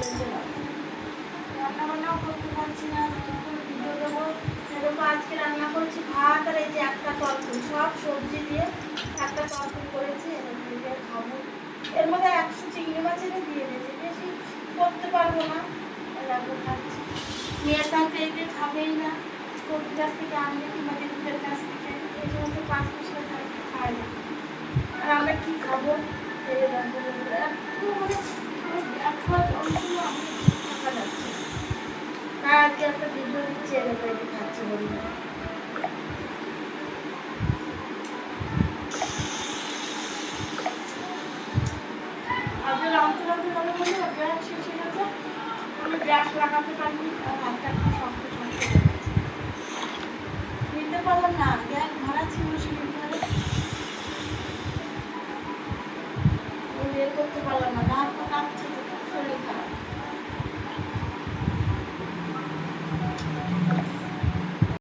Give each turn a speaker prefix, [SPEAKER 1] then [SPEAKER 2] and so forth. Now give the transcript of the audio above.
[SPEAKER 1] রান্না বান্নাও করতে পারছি না, ভিডিও দেবো। এরকম আজকে রান্না করেছি ভাত আর এই যে একটা তরকারি, সব সবজি দিয়ে একটা তরকারি করেছি, এরকম খাবো। এর মধ্যে 100 চিংড়ি মাছ এনে দিয়ে দিয়েছি, বেশি করতে পারবো না, এরকম খাচ্ছি। মেয়ের সাথে এগুলো খাবেই না, কবির কাছ থেকে আনবে কিংবা দিদিদের কাছ থেকে, এই সমস্ত 5 পয়সা খায় না। আর আমরা কি খাবো? একটু মানে দেখা যন্ত্রণা আমি থাকা যাচ্ছে। তাই আজকে একটা ভিডিও দিচ্ছে, এরকম এটা খাচ্ছে বলি না। আজকে রামতে রামতে ভালো বলে গ্যাস শেষ হয়ে গেছে, আমি গ্যাস লাগাতে পারিনি, আর হাতটা একটু শক্ত শক্ত নিতে পারলাম না, গ্যাস ভাড়া ছিল সিলিন্ডারে, বের করতে পারলাম না, হাত পা কাঁপছে।